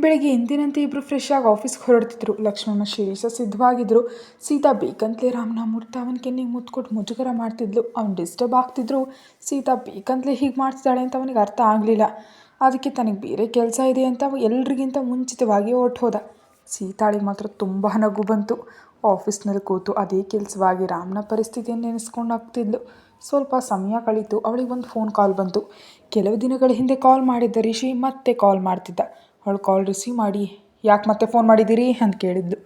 ಬೆಳಗ್ಗೆ ಎಂದಿನಂತೆ ಇಬ್ಬರು ಫ್ರೆಶ್ ಆಗಿ ಆಫೀಸ್ಗೆ ಹೊರಡ್ತಿದ್ರು. ಲಕ್ಷ್ಮಣ ಶಿರೀಷ ಸಿದ್ಧವಾಗಿದ್ರು. ಸೀತಾ ಬೇಕಂತಲೇ ರಾಮನ ಮುಟ್ತಾ ಅವನ ಕೆನ್ನೆಗೆ ಮುತ್ತು ಕೊಟ್ಟು ಮುಜುಗರ ಮಾಡ್ತಿದ್ಲು. ಅವ್ನು ಡಿಸ್ಟರ್ಬ್ ಆಗ್ತಿದ್ರು. ಸೀತಾ ಬೇಕಂತಲೇ ಹೀಗೆ ಮಾಡ್ತಿದ್ದಾಳೆ ಅಂತ ಅವನಿಗೆ ಅರ್ಥ ಆಗಲಿಲ್ಲ. ಅದಕ್ಕೆ ತನಗೆ ಬೇರೆ ಕೆಲಸ ಇದೆ ಅಂತ ಎಲ್ರಿಗಿಂತ ಮುಂಚಿತವಾಗಿ ಹೊರಟು ಹೋದ. ಸೀತಾಳಿಗೆ ಮಾತ್ರ ತುಂಬ ನಗು ಬಂತು. ಆಫೀಸ್ನಲ್ಲಿ ಕೂತು ಅದೇ ಕೆಲಸವಾಗಿ ರಾಮನ ಪರಿಸ್ಥಿತಿಯನ್ನು ನೆನೆಸ್ಕೊಂಡು ಆಗ್ತಿದ್ಲು. ಸ್ವಲ್ಪ ಸಮಯ ಕಳೀತು. ಅವಳಿಗೆ ಒಂದು ಫೋನ್ ಕಾಲ್ ಬಂತು. ಕೆಲವು ದಿನಗಳ ಹಿಂದೆ ಕಾಲ್ ಮಾಡಿದ್ದ ರಿಷಿ ಮತ್ತೆ ಕಾಲ್ ಮಾಡ್ತಿದ್ದ. ಅವಳು ಕಾಲ್ ರಿಸೀವ್ ಮಾಡಿ, ಯಾಕೆ ಮತ್ತೆ ಫೋನ್ ಮಾಡಿದ್ದೀರಿ ಅಂತ ಕೇಳಿದ್ಲು.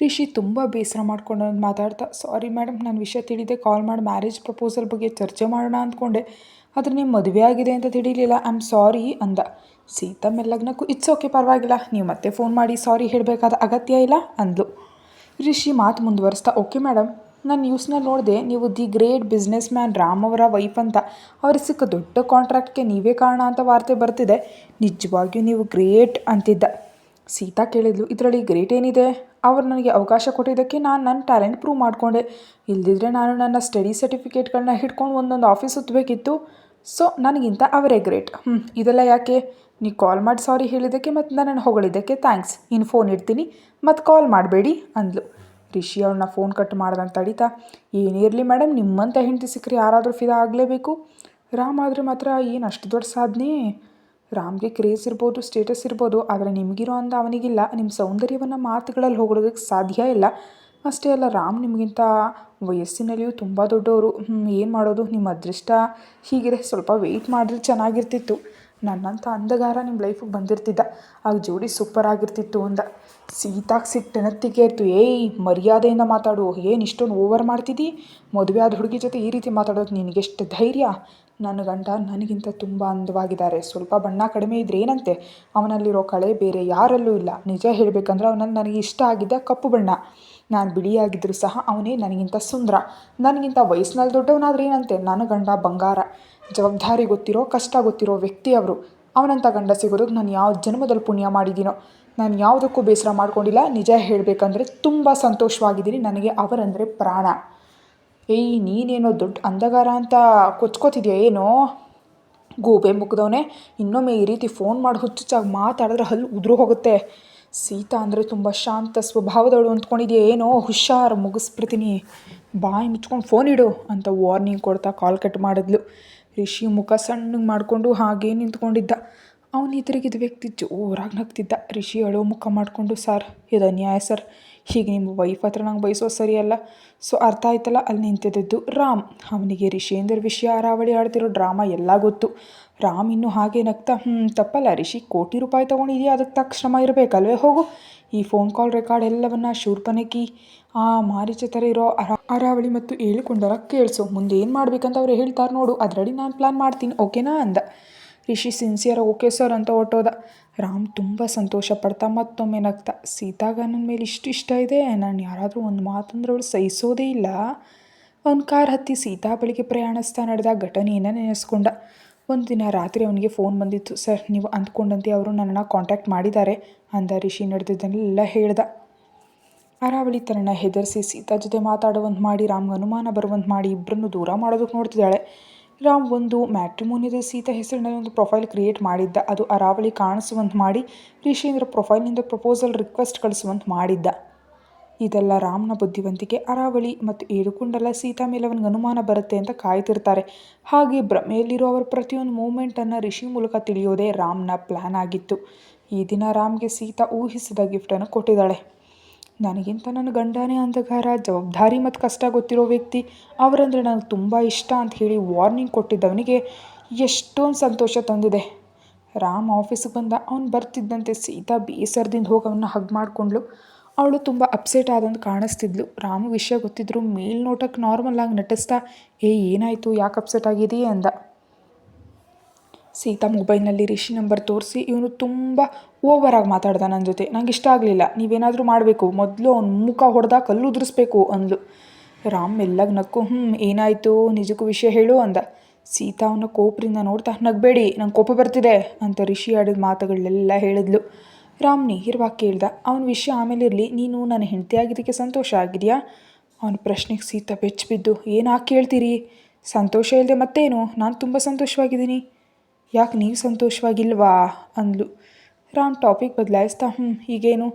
ರಿಷಿ ತುಂಬ ಬೇಸರ ಮಾಡ್ಕೊಂಡು ಮಾತಾಡ್ತಾ, ಸಾರಿ ಮೇಡಮ್, ನಾನು ವಿಷಯ ತಿಳಿದೆ ಕಾಲ್ ಮಾಡಿ ಮ್ಯಾರೇಜ್ ಪ್ರಪೋಸಲ್ ಬಗ್ಗೆ ಚರ್ಚೆ ಮಾಡೋಣ ಅಂದ್ಕೊಂಡೆ, ಆದರೆ ನಿಮ್ಮ ಮದುವೆ ಆಗಿದೆ ಅಂತ ತಿಳಿಲಿಲ್ಲ, ಐ ಆಮ್ ಸಾರಿ ಅಂದ. ಸೀತಾ ಮೆಲ್ಲಗ್ನಕ್ಕೂ ಇಟ್ಸ್ ಓಕೆ, ಪರವಾಗಿಲ್ಲ, ನೀವು ಮತ್ತೆ ಫೋನ್ ಮಾಡಿ ಸಾರಿ ಹೇಳಬೇಕಾದ ಅಗತ್ಯ ಇಲ್ಲ ಅಂದ್ಲು. ರಿಷಿ ಮಾತು ಮುಂದುವರಿಸ್ತಾ, ಓಕೆ ಮೇಡಮ್, ನಾನು ನ್ಯೂಸ್ನಲ್ಲಿ ನೋಡಿದೆ ನೀವು the great business man Ram ಅವರ ವೈಫ್ ಅಂತ. ಅವ್ರಿಗೆ ಸಿಕ್ಕ ದೊಡ್ಡ ಕಾಂಟ್ರಾಕ್ಟ್ಗೆ ನೀವೇ ಕಾರಣ ಅಂತ ವಾರ್ತೆ ಬರ್ತಿದೆ. ನಿಜವಾಗಿಯೂ ನೀವು ಗ್ರೇಟ್ ಅಂತಿದ್ದ. ಸೀತಾ ಕೇಳಿದ್ಲು, ಇದರಲ್ಲಿ ಗ್ರೇಟ್ ಏನಿದೆ? ಅವರು ನನಗೆ ಅವಕಾಶ ಕೊಟ್ಟಿದ್ದಕ್ಕೆ ನಾನು ನನ್ನ ಟ್ಯಾಲೆಂಟ್ ಪ್ರೂವ್ ಮಾಡಿಕೊಂಡೆ. ಇಲ್ದಿದ್ರೆ ನಾನು ನನ್ನ ಸ್ಟಡಿ ಸರ್ಟಿಫಿಕೇಟ್ಗಳನ್ನ ಹಿಡ್ಕೊಂಡು ಒಂದೊಂದು ಆಫೀಸ್ ಸುತ್ತಬೇಕಿತ್ತು. ಸೊ ನನಗಿಂತ ಅವರೇ ಗ್ರೇಟ್. ಇದೆಲ್ಲ ಯಾಕೆ? ನೀವು ಕಾಲ್ ಮಾಡಿ ಸಾರಿ ಹೇಳಿದ್ದಕ್ಕೆ ಮತ್ತು ನನ್ನನ್ನು ಹೊಗಳಿದ್ದಕ್ಕೆ ಥ್ಯಾಂಕ್ಸ್. ಇನ್ನು ಫೋನ್ ಇಡ್ತೀನಿ, ಮತ್ತು ಕಾಲ್ ಮಾಡಬೇಡಿ ಅಂದ್ಲು. ರಿಷಿ ಅವ್ಳನ್ನ ಫೋನ್ ಕಟ್ ಮಾಡ್ದಂತ ತಡೀತಾ, ಏನೇ ಇರಲಿ ಮೇಡಮ್, ನಿಮ್ಮಂಥ ಹೆಂಡತಿ ಸಿಕ್ಕರೆ ಯಾರಾದರೂ ಫಿದಾ ಆಗಲೇಬೇಕು. ರಾಮ್ ಆದರೆ ಮಾತ್ರ ಏನು ಅಷ್ಟು ದೊಡ್ಡ ಸಾಧನೆ. ರಾಮ್ಗೆ ಕ್ರೇಜ್ ಇರ್ಬೋದು, ಸ್ಟೇಟಸ್ ಇರ್ಬೋದು, ಆದರೆ ನಿಮಗಿರೋ ಅಂದ ಅವನಿಗಿಲ್ಲ. ನಿಮ್ಮ ಸೌಂದರ್ಯವನ್ನು ಮಾತುಗಳಲ್ಲಿ ಹೊಗಳೋದಕ್ಕೆ ಸಾಧ್ಯ ಇಲ್ಲ. ಅಷ್ಟೇ ಅಲ್ಲ, ರಾಮ್ ನಿಮಗಿಂತ ವಯಸ್ಸಿನಲ್ಲಿಯೂ ತುಂಬ ದೊಡ್ಡವರು. ಏನು ಮಾಡೋದು, ನಿಮ್ಮ ಅದೃಷ್ಟ ಹೀಗಿದೆ. ಸ್ವಲ್ಪ ವೆಯ್ಟ್ ಮಾಡಿದ್ರೆ ಚೆನ್ನಾಗಿರ್ತಿತ್ತು. ನನ್ನಂಥ ಅಂಧಗಾರ ನಿಮ್ಮ ಲೈಫಿಗೆ ಬಂದಿರ್ತಿದ್ದ, ಆಗ ಜೋಡಿ ಸೂಪರ್ ಆಗಿರ್ತಿತ್ತು ಅಂದ. ಸೀತಾಗೆ ಸಿಟ್ಟು ನೆತ್ತಿಗೇರ್ತು. ಏಯ್, ಮರ್ಯಾದೆಯಿಂದ ಮಾತಾಡು, ಏನು ಇಷ್ಟೊಂದು ಓವರ್ ಮಾಡ್ತಿದ್ದಿ? ಮದುವೆ ಆದ ಹುಡುಗಿ ಜೊತೆ ಈ ರೀತಿ ಮಾತಾಡೋದು ನಿನಗೆಷ್ಟು ಧೈರ್ಯ? ನನ್ನ ಗಂಡ ನನಗಿಂತ ತುಂಬ ಅಂದವಾಗಿದ್ದಾರೆ. ಸ್ವಲ್ಪ ಬಣ್ಣ ಕಡಿಮೆ ಇದ್ರೆ ಏನಂತೆ? ಅವನಲ್ಲಿರೋ ಕಳೆ ಬೇರೆ ಯಾರಲ್ಲೂ ಇಲ್ಲ. ನಿಜ ಹೇಳಬೇಕಂದ್ರೆ ಅವನಲ್ಲಿ ನನಗೆ ಇಷ್ಟ ಆಗಿದ್ದ ಕಪ್ಪು ಬಣ್ಣ. ನಾನು ಬಿಳಿಯಾಗಿದ್ದರೂ ಸಹ ಅವನೇ ನನಗಿಂತ ಸುಂದರ. ನನಗಿಂತ ವಯಸ್ಸಿನಲ್ಲಿ ದೊಡ್ಡವನಾದ್ರೆ ಏನಂತೆ? ನನ್ನ ಗಂಡ ಬಂಗಾರ. ಜವಾಬ್ದಾರಿ ಗೊತ್ತಿರೋ, ಕಷ್ಟ ಗೊತ್ತಿರೋ ವ್ಯಕ್ತಿ ಅವರು. ಅವನಂಥ ಗಂಡ ಸಿಗೋದಕ್ಕೆ ನಾನು ಯಾವ ಜನ್ಮದಲ್ಲಿ ಪುಣ್ಯ ಮಾಡಿದ್ದೀನೋ. ನಾನು ಯಾವುದಕ್ಕೂ ಬೇಸರ ಮಾಡ್ಕೊಂಡಿಲ್ಲ. ನಿಜ ಹೇಳಬೇಕಂದ್ರೆ ತುಂಬ ಸಂತೋಷವಾಗಿದ್ದೀನಿ. ನನಗೆ ಅವರಂದರೆ ಪ್ರಾಣ. ಏಯ್, ನೀನೇನೋ ದೊಡ್ಡ ಅಂಧಗಾರ ಅಂತ ಕೊಚ್ಕೋತಿದ್ಯಾ ಏನೋ? ಗೂಬೆ ಮುಗ್ದವನೇ, ಇನ್ನೊಮ್ಮೆ ಈ ರೀತಿ ಫೋನ್ ಮಾಡಿ ಹುಚ್ಚುಚ್ಚಾಗಿ ಮಾತಾಡಿದ್ರೆ ಹಲ್ಲು ಉದುರು ಹೋಗುತ್ತೆ. ಸೀತಾ ಅಂದರೆ ತುಂಬ ಶಾಂತ ಸ್ವಭಾವದವಳು ಅಂದ್ಕೊಂಡಿದ್ಯಾ ಏನೋ? ಹುಷಾರು, ಮುಗಿಸ್ಬಿಡ್ತೀನಿ. ಬಾಯಿ ಮುಚ್ಕೊಂಡು ಫೋನ್ ಇಡು ಅಂತ ವಾರ್ನಿಂಗ್ ಕೊಡ್ತಾ ಕಾಲ್ ಕಟ್ ಮಾಡಿದ್ಲು. ರಿಷಿ ಮುಖ ಸಣ್ಣಗೆ ಮಾಡಿಕೊಂಡು ಹಾಗೇ ನಿಂತ್ಕೊಂಡಿದ್ದ. ಅವನು ಎದುರಿಗಿದ್ದ ವ್ಯಕ್ತಿ ಜೋರಾಗಿ ನಗ್ತಿದ್ದ. ರಿಷಿ ಅಳೋ ಮುಖ ಮಾಡಿಕೊಂಡು, ಸರ್, ಇದು ಅನ್ಯಾಯ ಸರ್. ಹೀಗೆ ನಿಮ್ಮ ವೈಫ್ ಹತ್ರ ನಂಗೆ ಬಯಸೋ ಸರಿಯಲ್ಲ. ಸೊ ಅರ್ಥ ಆಯ್ತಲ್ಲ. ಅಲ್ಲಿ ನಿಂತಿದ್ದು ರಾಮ್. ಅವನಿಗೆ ರಿಷೇಂದ್ರ ವಿಷಯ ಅರಾವಳಿ ಆಡ್ತಿರೋ ಡ್ರಾಮಾ ಎಲ್ಲ ಗೊತ್ತು. ರಾಮ್ ಇನ್ನೂ ಹಾಗೆ ನಗ್ತಾ, ತಪ್ಪಲ್ಲ ರಿಷಿ, ಕೋಟಿ ರೂಪಾಯಿ ತೊಗೊಂಡಿದೆಯಾ, ಅದಕ್ಕೆ ತಕ್ಕ ಶ್ರಮ ಇರಬೇಕಲ್ವೇ? ಹೋಗು, ಈ ಫೋನ್ ಕಾಲ್ ರೆಕಾರ್ಡ್ ಎಲ್ಲವನ್ನ ಶೂರ್ಪನಖಿ ಆ ಮಾರೀಚ ಥರ ಇರೋ ಅರಾವಳಿ ಮತ್ತು ಹೇಳಿಕೊಂಡರ ಕೇಳಿಸು. ಮುಂದೆ ಏನು ಮಾಡ್ಬೇಕಂತ ಅವ್ರು ಹೇಳ್ತಾರೆ ನೋಡು, ಅದರಲ್ಲಿ ನಾನು ಪ್ಲ್ಯಾನ್ ಮಾಡ್ತೀನಿ, ಓಕೆನಾ ಅಂದ. ರಿಷಿ ಸಿನ್ಸಿಯರ್ ಓಕೆ ಸರ್ ಅಂತ ಹೊಟ್ಟೋದ. ರಾಮ್ ತುಂಬ ಸಂತೋಷ ಪಡ್ತಾ ಮತ್ತೊಮ್ಮೆ ನಗ್ತಾ, ಸೀತಾಗ ನನ್ನ ಮೇಲೆ ಇಷ್ಟು ಇಷ್ಟ ಇದೆ, ನಾನು ಯಾರಾದರೂ ಒಂದು ಮಾತಂದ್ರೆ ಅವಳು ಸಹಿಸೋದೇ ಇಲ್ಲ. ಅವನ ಕಾರ್ ಹತ್ತಿ ಸೀತಾ ಬಳಿಗೆ ಪ್ರಯಾಣಿಸ್ತಾ ನಡೆದ ಘಟನೆಯನ್ನು ನೆನೆಸ್ಕೊಂಡ. ಒಂದು ದಿನ ರಾತ್ರಿ ಅವನಿಗೆ ಫೋನ್ ಬಂದಿತ್ತು. ಸರ್, ನೀವು ಅಂದ್ಕೊಂಡಂತೆ ಅವರು ನನ್ನನ್ನು ಕಾಂಟ್ಯಾಕ್ಟ್ ಮಾಡಿದ್ದಾರೆ ಅಂದ. ರಿಷಿ ನಡೆದಿದ್ದನ್ನೆಲ್ಲ ಹೇಳ್ದ. ಅರಾವಳಿ ತನ್ನನ್ನು ಹೆದರಿಸಿ ಸೀತಾ ಜೊತೆ ಮಾತಾಡುವಂತೆ ಮಾಡಿ, ರಾಮ್ಗೆ ಅನುಮಾನ ಬರುವಂತೆ ಮಾಡಿ, ಇಬ್ಬರನ್ನು ದೂರ ಮಾಡೋದಕ್ಕೆ ನೋಡ್ತಿದ್ದಾಳೆ. ರಾಮ್ ಒಂದು ಮ್ಯಾಟ್ರಿಮೋನಿಯದ ಸೀತಾ ಹೆಸರಿನಲ್ಲಿ ಒಂದು ಪ್ರೊಫೈಲ್ ಕ್ರಿಯೇಟ್ ಮಾಡಿದ್ದ. ಅದು ಅರಾವಳಿ ಕಾಣಿಸುವಂತೆ ಮಾಡಿ ರಿಷೇಂದ್ರ ಪ್ರೊಫೈಲ್ನಿಂದ ಪ್ರಪೋಸಲ್ ರಿಕ್ವೆಸ್ಟ್ ಕಳಿಸುವಂತೆ ಮಾಡಿದ್ದ. ಇದೆಲ್ಲ ರಾಮ್ನ ಬುದ್ಧಿವಂತಿಕೆ. ಅರಾವಳಿ ಮತ್ತು ಏಳುಕೊಂಡಲ್ಲ ಸೀತಾ ಮೇಲೆ ಅವನಿಗೆ ಅನುಮಾನ ಬರುತ್ತೆ ಅಂತ ಕಾಯ್ತಿರ್ತಾರೆ. ಹಾಗೆ ಭ್ರಮೆಯಲ್ಲಿರೋ ಅವರ ಪ್ರತಿಯೊಂದು ಮೂಮೆಂಟನ್ನು ರಿಷಿ ಮೂಲಕ ತಿಳಿಯೋದೇ ರಾಮ್ನ ಪ್ಲ್ಯಾನ್ ಆಗಿತ್ತು. ಈ ದಿನ ರಾಮ್ಗೆ ಸೀತಾ ಊಹಿಸಿದ ಗಿಫ್ಟನ್ನು ಕೊಟ್ಟಿದ್ದಾಳೆ. ನನಗಿಂತ ನನ್ನ ಗಂಡನೇ ಅಂಧಕಾರ, ಜವಾಬ್ದಾರಿ ಮತ್ತು ಕಷ್ಟ ಗೊತ್ತಿರೋ ವ್ಯಕ್ತಿ, ಅವರಂದರೆ ನನಗೆ ತುಂಬ ಇಷ್ಟ ಅಂತ ಹೇಳಿ ವಾರ್ನಿಂಗ್ ಕೊಟ್ಟಿದ್ದವನಿಗೆ ಎಷ್ಟೊಂದು ಸಂತೋಷ ತಂದಿದೆ. ರಾಮ್ ಆಫೀಸಿಗೆ ಬಂದ. ಅವನು ಬರ್ತಿದ್ದಂತೆ ಸೀತಾ ಬೇಸರದಿಂದ ಹೋಗಿ ಅವನ್ನ ಹಗ್ ಮಾಡಿಕೊಂಡ್ಳು. ಅವಳು ತುಂಬ ಅಪ್ಸೆಟ್ ಆದಂತ ಕಾಣಿಸ್ತಿದ್ಲು. ರಾಮ್ ವಿಷಯ ಗೊತ್ತಿದ್ರು ಮೇಲ್ನೋಟಕ್ಕೆ ನಾರ್ಮಲ್ ಆಗಿ ನಟಿಸ್ತಾ, ಏನಾಯಿತು, ಯಾಕೆ ಅಪ್ಸೆಟ್ ಆಗಿದೆಯೇ ಅಂದ. ಸೀತಾ ಮೊಬೈಲ್ನಲ್ಲಿ ರಿಷಿ ನಂಬರ್ ತೋರಿಸಿ, ಇವನು ತುಂಬ ಓವರಾಗಿ ಮಾತಾಡ್ದ ನನ್ನ ಜೊತೆ, ನಂಗೆ ಇಷ್ಟ ಆಗಲಿಲ್ಲ, ನೀವೇನಾದರೂ ಮಾಡಬೇಕು, ಮೊದಲು ಅವ್ನ ಮುಖ ಹೊಡೆದ ಕಲ್ಲು ಉದುರಿಸ್ಬೇಕು ಅಂದ್ಲು. ರಾಮ್ ಮೆಲ್ಲಗೆ ನಕ್ಕು, ಏನಾಯಿತು, ನಿಜಕ್ಕೂ ವಿಷಯ ಹೇಳು ಅಂದ. ಸೀತಾ ಅವನ ಕೋಪರಿಂದ ನೋಡ್ತಾ, ನಗಬೇಡಿ, ನಂಗೆ ಕೋಪ ಬರ್ತಿದೆ ಅಂತ ರಿಷಿ ಆಡಿದ ಮಾತುಗಳನ್ನೆಲ್ಲ ಹೇಳಿದ್ಲು. ರಾಮ್ ನೇರವಾಗಿ ಕೇಳ್ದ. ಅವನ ವಿಷಯ ಆಮೇಲೆ ಇರಲಿ, ನೀನು ನನ್ನ ಹೆಂಡತಿಯಾಗಿದ್ದಕ್ಕೆ ಸಂತೋಷ ಆಗಿದೆಯಾ? ಅವನ ಪ್ರಶ್ನೆಗೆ ಸೀತಾ ಬೆಚ್ಚಿಬಿದ್ದು, ಏನಾಗಿ ಕೇಳ್ತೀರಿ, ಸಂತೋಷ ಇಲ್ಲದೆ ಮತ್ತೇನು, ನಾನು ತುಂಬ ಸಂತೋಷವಾಗಿದ್ದೀನಿ. ಯಾಕೆ ನೀವು ಸಂತೋಷವಾಗಿಲ್ವಾ ಅಂದ್ಲು. ರಾಮ್ ಟಾಪಿಕ್ ಬದಲಾಯಿಸ್ತಾ ಈಗೇನು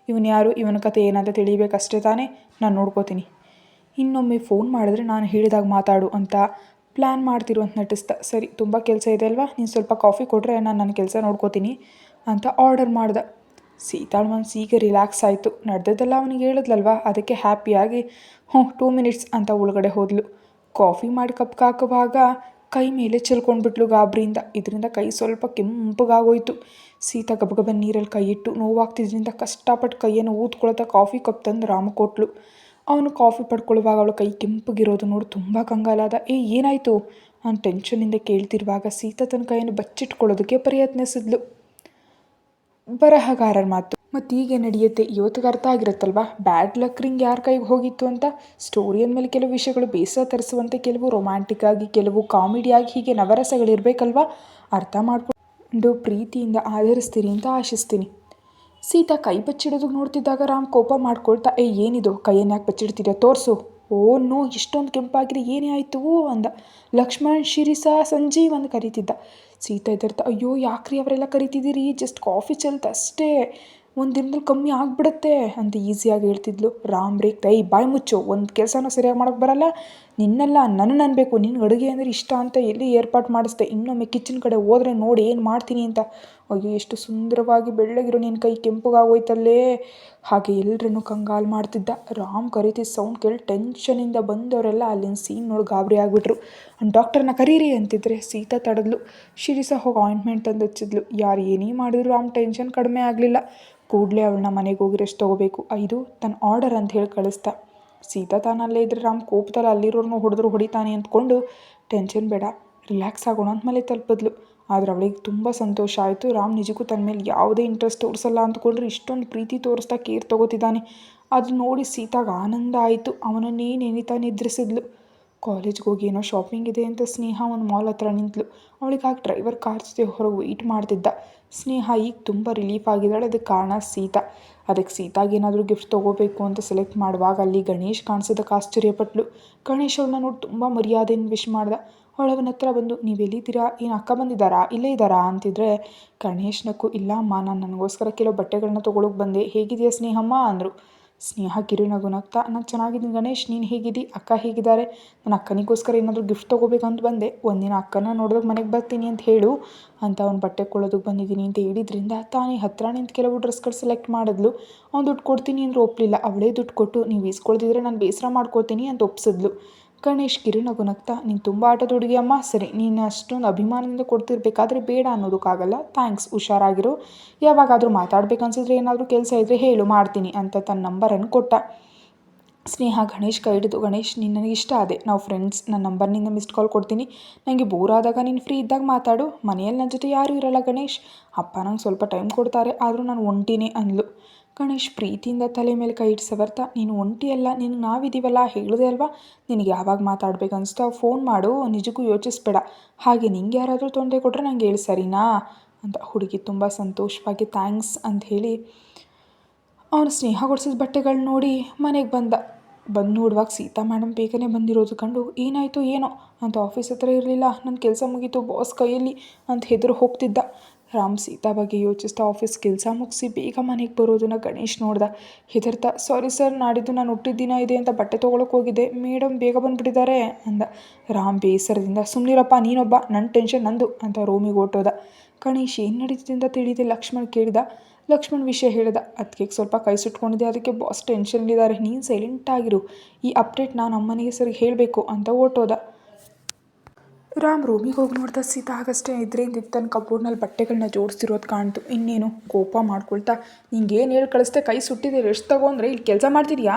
ಇವನು ಯಾರು, ಇವನ ಕತೆ ಏನಂತ ತಿಳಿಬೇಕಷ್ಟೇ ತಾನೇ, ನಾನು ನೋಡ್ಕೋತೀನಿ. ಇನ್ನೊಮ್ಮೆ ಫೋನ್ ಮಾಡಿದ್ರೆ ನಾನು ಹೇಳಿದಾಗ ಮಾತಾಡು ಅಂತ ಪ್ಲ್ಯಾನ್ ಮಾಡ್ತಿರು ಅಂತ ನಟಿಸ್ತಾ. ಸರಿ, ತುಂಬ ಕೆಲಸ ಇದೆ ಅಲ್ವಾ, ನೀನು ಸ್ವಲ್ಪ ಕಾಫಿ ಕೊಟ್ಟರೆ ನಾನು ನನ್ನ ಕೆಲಸ ನೋಡ್ಕೋತೀನಿ ಅಂತ ಆರ್ಡರ್ ಮಾಡ್ದೆ. ಸೀತಾಳ ಮನಸ್ಸು ಈಗ ರಿಲ್ಯಾಕ್ಸ್ ಆಯಿತು. ನಡೆದದ್ದೆಲ್ಲ ಅವನಿಗೆ ಹೇಳಿದ್ಲಲ್ವ, ಅದಕ್ಕೆ ಹ್ಯಾಪಿಯಾಗಿ 2 ಮಿನಿಟ್ಸ್ ಅಂತ ಒಳಗಡೆ ಹೋದ್ಲು. ಕಾಫಿ ಮಾಡಿ ಕಪ್ಗೆ ಹಾಕುವಾಗ ಕೈ ಮೇಲೆ ಚೆಲ್ಕೊಂಡ್ಬಿಟ್ಲು ಗಾಬರಿಯಿಂದ. ಇದರಿಂದ ಕೈ ಸ್ವಲ್ಪ ಕೆಂಪಗಾಗೋಯ್ತು. ಸೀತಾ ಗಬಗಬ ನೀರಲ್ಲಿ ಕೈ ಇಟ್ಟು ನೋವಾಗ್ತಿದ್ರಿಂದ ಕಷ್ಟಪಟ್ಟು ಕೈಯನ್ನು ಊದ್ಕೊಳ್ತಾ ಕಾಫಿ ಕಪ್ ತಂದು ರಾಮ ಕೊಟ್ಲು. ಅವನು ಕಾಫಿ ಪಡ್ಕೊಳ್ಳುವಾಗ ಅವಳ ಕೈ ಕೆಂಪಗಿರೋದು ನೋಡಿ ತುಂಬ ಕಂಗಾಲಾದ. ಏನಾಯಿತು ಅಂತ ಟೆನ್ಷನಿಂದ ಕೇಳ್ತಿರುವಾಗ ಸೀತಾ ತನ್ನ ಕೈಯನ್ನು ಬಚ್ಚಿಟ್ಕೊಳ್ಳೋದಕ್ಕೆ ಪ್ರಯತ್ನಿಸಿದ್ಲು. ಬರಹಗಾರರ ಮಾತು ಮತ್ತೀಗೆ ನಡೆಯುತ್ತೆ, ಇವತ್ತಿಗೆ ಅರ್ಥ ಆಗಿರುತ್ತಲ್ವ ಬ್ಯಾಡ್ ಲಕ್ ರಿಂಗ್ ಯಾರ ಕೈಗೆ ಹೋಗಿತ್ತು ಅಂತ. ಸ್ಟೋರಿ ಅಂದಮೇಲೆ ಕೆಲವು ವಿಷಯಗಳು ಬೇಸರ ತರಿಸುವಂತೆ, ಕೆಲವು ರೊಮ್ಯಾಂಟಿಕ್ ಆಗಿ, ಕೆಲವು ಕಾಮಿಡಿಯಾಗಿ, ಹೀಗೆ ನವರಸಗಳಿರಬೇಕಲ್ವ. ಅರ್ಥ ಮಾಡಿಕೊಂಡು ಪ್ರೀತಿಯಿಂದ ಆಧರಿಸ್ತೀರಿ ಅಂತ ಆಶಿಸ್ತೀನಿ. ಸೀತಾ ಕೈ ಬಚ್ಚಿಡೋದಕ್ಕೆ ನೋಡ್ತಿದ್ದಾಗ ರಾಮ್ ಕೋಪ ಮಾಡ್ಕೊಳ್ತಾ, ಏನಿದು ಕೈಯನ್ನು ಯಾಕೆ ಬಚ್ಚಿಡ್ತಿದ್ಯಾ, ತೋರಿಸು. ನೋ, ಇಷ್ಟೊಂದು ಕೆಂಪಾಗಿದೆ, ಏನೇ ಆಯಿತು ಅಂದ. ಲಕ್ಷ್ಮಣ್, ಶಿರೀಷ, ಸಂಜೀವ್ ಅಂತ ಕರೀತಿದ್ದ. ಸೀತಾ ಇದ್ದಿರ್ತ, ಅಯ್ಯೋ ಯಾಕ್ರಿ ಅವರೆಲ್ಲ ಕರಿತಿದ್ದೀರಿ, ಜಸ್ಟ್ ಕಾಫಿ ಚೆಲ್ತ ಅಷ್ಟೇ, ಒಂದು ದಿನದಲ್ಲಿ ಕಮ್ಮಿ ಆಗಿಬಿಡುತ್ತೆ ಅಂತ ಈಸಿಯಾಗಿ ಹೇಳ್ತಿದ್ಲು. ರಾಮ್ ಬ್ರೇಕ್, ಬಾಯಿ ಮುಚ್ಚು, ಒಂದು ಕೆಲಸನೂ ಸರಿಯಾಗಿ ಮಾಡೋಕ್ಕೆ ಬರಲ್ಲ, ನಿನ್ನೆಲ್ಲ ನನ್ನ ಅನ್ಬೇಕು, ನಿನ್ಗೆ ಅಡುಗೆ ಅಂದರೆ ಇಷ್ಟ ಅಂತ ಎಲ್ಲಿ ಏರ್ಪಾಟ್ ಮಾಡಿಸ್ದೆ, ಇನ್ನೊಮ್ಮೆ ಕಿಚನ್ ಕಡೆ ಹೋದರೆ ನೋಡಿ ಏನು ಮಾಡ್ತೀನಿ ಅಂತ. ಅಯ್ಯೋ ಎಷ್ಟು ಸುಂದರವಾಗಿ ಬೆಳ್ಳಗಿರೋ ನಿನ್ನ ಕೈ ಕೆಂಪಗಾಗೋಯ್ತಲ್ಲೇ. ಹಾಗೆ ಎಲ್ಲರನ್ನೂ ಕಂಗಾಲು ಮಾಡ್ತಿದ್ದ. ರಾಮ್ ಕರೀತಿದ್ದ ಸೌಂಡ್ ಕೇಳಿ ಟೆನ್ಷನಿಂದ ಬಂದವರೆಲ್ಲ ಅಲ್ಲಿನ ಸೀನ್ ನೋಡಿ ಗಾಬರಿ ಆಗಿಬಿಟ್ರು. ಡಾಕ್ಟರ್ನ ಕರೀರಿ ಅಂತಿದ್ರೆ ಸೀತಾ ತಡೆದ್ಲು. ಶಿರೀಷ ಹೋಗಿ ಆಯಿಂಟ್ಮೆಂಟ್ ತಂದು ಹಚ್ಚಿದ್ಲು. ಯಾರು ಏನೇ ಮಾಡಿದ್ರು ರಾಮ್ ಟೆನ್ಷನ್ ಕಡಿಮೆ ಆಗಲಿಲ್ಲ. ಕೂಡಲೇ ಅವಳನ್ನ ಮನೆಗೆ ಹೋಗಿ ರೆಸ್ಟ್ ತೊಗೋಬೇಕು, ಇದು ತನ್ನ ಆರ್ಡರ್ ಅಂತ ಹೇಳಿ ಕಳಿಸ್ತಾ. ಸೀತಾ ತಾನಲ್ಲೇ ಇದ್ರೆ ರಾಮ್ ಕೋಪದಲ್ಲಿ ಅಲ್ಲಿರೋರ್ನು ಹೊಡೆದ್ರು ಹೊಡಿತಾನೆ ಅಂದ್ಕೊಂಡು ಟೆನ್ಷನ್ ಬೇಡ, ರಿಲ್ಯಾಕ್ಸ್ ಆಗೋಣ ಅಂತ ಮನೆ ತಲುಪಿದ್ಲು. ಆದರೆ ಅವಳಿಗೆ ತುಂಬ ಸಂತೋಷ ಆಯಿತು. ರಾಮ್ ನಿಜಕ್ಕೂ ತನ್ನ ಮೇಲೆ ಯಾವುದೇ ಇಂಟ್ರೆಸ್ಟ್ ತೋರಿಸಲ್ಲ ಅಂದ್ಕೊಂಡ್ರೆ ಇಷ್ಟೊಂದು ಪ್ರೀತಿ ತೋರಿಸ್ತಾ ಕೇರ್ ತೊಗೋತಿದ್ದಾನೆ. ಅದು ನೋಡಿ ಸೀತಾಗ ಆನಂದ ಆಯಿತು. ಅವನನ್ನೇ ನೆನೀತಾ ನಿದ್ರಿಸಿದ್ಲು. ಕಾಲೇಜ್ಗೆ ಹೋಗಿ ಏನೋ ಶಾಪಿಂಗ್ ಇದೆ ಅಂತ ಸ್ನೇಹ ಒಂದು ಮಾಲ್ ಹತ್ರ ನಿಂತಳು. ಅವಳಿಗಾಗಿ ಡ್ರೈವರ್ ಕಾರ್ ಜೊತೆ ಹೊರಗೆ ವೆಯ್ಟ್ ಮಾಡ್ತಿದ್ದ. ಸ್ನೇಹ ಈಗ ತುಂಬ ರಿಲೀಫ್ ಆಗಿದ್ದಾಳೆ. ಅದಕ್ಕೆ ಕಾರಣ ಸೀತಾ. ಅದಕ್ಕೆ ಸೀತಾಗೇನಾದರೂ ಗಿಫ್ಟ್ ತೊಗೋಬೇಕು ಅಂತ ಸೆಲೆಕ್ಟ್ ಮಾಡುವಾಗ ಅಲ್ಲಿ ಗಣೇಶ್ ಕಾಣಿಸೋದಕ್ಕೆ ಆಶ್ಚರ್ಯಪಟ್ಲು. ಗಣೇಶ್ ಅವಳನ್ನ ನೋಡಿ ತುಂಬ ಮರ್ಯಾದೆಯಿಂದ ವಿಶ್ ಮಾಡ್ದ. ಅವಳವನ ಹತ್ರ ಬಂದು, ನೀವೆಲ್ಲಿದ್ದೀರಾ, ಏನು ಅಕ್ಕ ಬಂದಿದ್ದಾರಾ, ಇಲ್ಲೇ ಇದ್ದಾರಾ ಅಂತಿದ್ರೆ ಗಣೇಶ್ನಕ್ಕೂ, ಇಲ್ಲ ಅಮ್ಮ, ನಾನು ನನಗೋಸ್ಕರ ಕೆಲವು ಬಟ್ಟೆಗಳನ್ನ ತೊಗೊಳಕ್ಕೆ ಬಂದೆ, ಹೇಗಿದೆಯಾ ಸ್ನೇಹಮ್ಮ ಅಂದರು. ಸ್ನೇಹ ಕಿರುನಗುನಗ್ತಾ, ನಾನು ಚೆನ್ನಾಗಿದ್ದೀನಿ ಗಣೇಶ್, ನೀನು ಹೇಗಿದ್ದಿ, ಅಕ್ಕ ಹೇಗಿದ್ದಾರೆ, ನನ್ನ ಅಕ್ಕನಿಗೋಸ್ಕರ ಏನಾದರೂ ಗಿಫ್ಟ್ ತೊಗೋಬೇಕಂತ ಬಂದೆ, ಒಂದಿನ ಅಕ್ಕನ ನೋಡಿದಾಗ ಮನೆಗೆ ಬರ್ತೀನಿ ಅಂತ ಹೇಳು ಅಂತ ಅವ್ನು ಬಟ್ಟೆ ಕೊಳ್ಳೋದಕ್ಕೆ ಬಂದಿದ್ದೀನಿ ಅಂತ ಹೇಳಿದ್ರಿಂದ ತಾನೇ ಹತ್ರ ನಿಂತು ಕೆಲವು ಡ್ರೆಸ್ಗಳು ಸೆಲೆಕ್ಟ್ ಮಾಡಿದ್ಲು. ಅವ್ನು ದುಡ್ಡು ಕೊಡ್ತೀನಿ ಅಂದರೆ ಒಪ್ಪಲಿಲ್ಲ. ಅವಳೇ ದುಡ್ಡು ಕೊಟ್ಟು, ನೀವು ಈಸ್ಕೊಳ್ತಿದ್ರೆ ನಾನು ಬೇಸರ ಮಾಡ್ಕೋತೀನಿ ಅಂತ ಒಪ್ಸಿದ್ಲು. ಗಣೇಶ್ ಕಿರುನಗುನಗ್ತಾ, ನೀನು ತುಂಬ ಆಟದ ಹುಡುಗಿ ಅಮ್ಮ, ಸರಿ, ನೀನು ಅಷ್ಟೊಂದು ಅಭಿಮಾನದಿಂದ ಕೊಡ್ತಿರ್ಬೇಕಾದ್ರೆ ಬೇಡ ಅನ್ನೋದಕ್ಕಾಗಲ್ಲ, ಥ್ಯಾಂಕ್ಸ್, ಹುಷಾರಾಗಿರು, ಯಾವಾಗಾದರೂ ಮಾತಾಡ್ಬೇಕನ್ಸಿದ್ರೆ ಏನಾದರೂ ಕೆಲಸ ಇದ್ದರೆ ಹೇಳು, ಮಾಡ್ತೀನಿ ಅಂತ ತನ್ನ ನಂಬರನ್ನು ಕೊಟ್ಟ. ಸ್ನೇಹ ಗಣೇಶ್ ಕೈ ಹಿಡಿದು, ಗಣೇಶ್ ನೀನು ನನಗೆ ಇಷ್ಟ ಆದೆ, ನಾವು ಫ್ರೆಂಡ್ಸ್, ನನ್ನ ನಂಬರ್ನಿಂದ ಮಿಸ್ಡ್ ಕಾಲ್ ಕೊಡ್ತೀನಿ, ನನಗೆ ಬೋರ್ ಆದಾಗ ನೀನು ಫ್ರೀ ಇದ್ದಾಗ ಮಾತಾಡು, ಮನೆಯಲ್ಲಿ ನನ್ನ ಜೊತೆ ಯಾರೂ ಇರಲ್ಲ ಗಣೇಶ್, ಅಪ್ಪ ನಂಗೆ ಸ್ವಲ್ಪ ಟೈಮ್ ಕೊಡ್ತಾರೆ, ಆದರೂ ನಾನು ಒಂಟಿನೇ ಅಂದ್ಲು. ಗಣೇಶ್ ಪ್ರೀತಿಯಿಂದ ತಲೆ ಮೇಲೆ ಕೈ ಇಡ್ಸವರ್ತಾ, ನೀನು ಒಂಟಿಯಲ್ಲ, ನಿನಗೆ ನಾವಿದ್ದೀವಲ್ಲ, ಹೇಳಿದೆ ಅಲ್ವಾ, ನಿನಗೆ ಯಾವಾಗ ಮಾತಾಡ್ಬೇಕು ಅನಿಸ್ತೋ ಫೋನ್ ಮಾಡು, ನಿಜಕ್ಕೂ ಯೋಚಿಸ್ಬೇಡ, ಹಾಗೆ ನಿಂಗೆ ಯಾರಾದರೂ ತೊಂದರೆ ಕೊಟ್ಟರೆ ನಂಗೆ ಹೇಳಿ, ಸರಿನಾ ಅಂತ. ಹುಡುಗಿ ತುಂಬ ಸಂತೋಷವಾಗಿ ಥ್ಯಾಂಕ್ಸ್ ಅಂತ ಹೇಳಿ ಅವನು ಸ್ನೇಹ ಕೊಡಿಸಿದ ಬಟ್ಟೆಗಳನ್ನ ನೋಡಿ ಮನೆಗೆ ಬಂದು ನೋಡುವಾಗ ಸೀತಾ ಮೇಡಮ್ ಬೇಗನೆ ಬಂದಿರೋದು ಕಂಡು, ಏನಾಯಿತು ಏನೋ ಅಂತ ಆಫೀಸ್ ಹತ್ರ ಇರಲಿಲ್ಲ, ನನ್ನ ಕೆಲಸ ಮುಗೀತು ಬಾಸ್ ಕೈಯಲ್ಲಿ ಅಂತ ಹೆದರು ಹೋಗ್ತಿದ್ದ. ರಾಮ್ ಸೀತಾ ಬಗ್ಗೆ ಯೋಚಿಸ್ತಾ ಆಫೀಸ್ ಕೆಲಸ ಮುಗಿಸಿ ಬೇಗ ಮನೆಗೆ ಬರೋದನ್ನು ಗಣೇಶ್ ನೋಡ್ದ. ಹೆದರ್ತಾ, ಸಾರಿ ಸರ್, ನಾಡಿದ್ದು ನಾನು ಹುಟ್ಟಿದ ದಿನ ಇದೆ ಅಂತ ಬಟ್ಟೆ ತೊಗೊಳಕ್ಕೆ ಹೋಗಿದ್ದೆ, ಮೇಡಮ್ ಬೇಗ ಬಂದುಬಿಟ್ಟಿದ್ದಾರೆ ಅಂದ. ರಾಮ್ ಬೇಸರದಿಂದ, ಸುಮ್ಮನಿರಪ್ಪ, ನೀನೊಬ್ಬ, ನನ್ನ ಟೆನ್ಷನ್ ನಂದು ಅಂತ ರೂಮಿಗೆ ಹೊರಟೋದ. ಗಣೇಶ್ ಏನು ನಡೀತಿದೆ ಅಂತ ತಿಳಿದೆ ಲಕ್ಷ್ಮಣ್ ಕೇಳಿದ. ಲಕ್ಷ್ಮಣ್ ವಿಷಯ ಹೇಳಿದ. ಅದಕ್ಕೆ ಸ್ವಲ್ಪ ಕೈ ಸುಟ್ಕೊಂಡಿದ್ದೆ, ಅದಕ್ಕೆ ಬಾಸ್ ಟೆನ್ಷನ್ಲಿದ್ದಾರೆ, ನೀನು ಸೈಲೆಂಟಾಗಿರು, ಈ ಅಪ್ಡೇಟ್ ನಾನು ಅಮ್ಮನಿಗೆ ಸರಿ ಹೇಳಬೇಕು ಅಂತ ಹೊರಟೋದ. ರಾಮ್ ರೂಮಿಗೆ ಹೋಗಿ ನೋಡ್ದ. ಸೀತಾ ಆಗಷ್ಟೇ ನಿದ್ರೆಯಿಂದ ತನ್ನ ಕಬೋರ್ಡ್ನಲ್ಲಿ ಬಟ್ಟೆಗಳನ್ನ ಜೋಡಿಸ್ತಿರೋದು ಕಾಣ್ತು. ಇನ್ನೇನು ಕೋಪ ಮಾಡ್ಕೊಳ್ತಾ, ನಿಂಗೇನು ಹೇಳಿ ಕಳಿಸ್ದೆ, ಕೈ ಸುಟ್ಟಿದೆ, ರೆಸ್ಟ್ ತಗೊಂಡ್ರೆ ಇಲ್ಲಿ ಕೆಲಸ ಮಾಡ್ತಿದ್ಯಾ,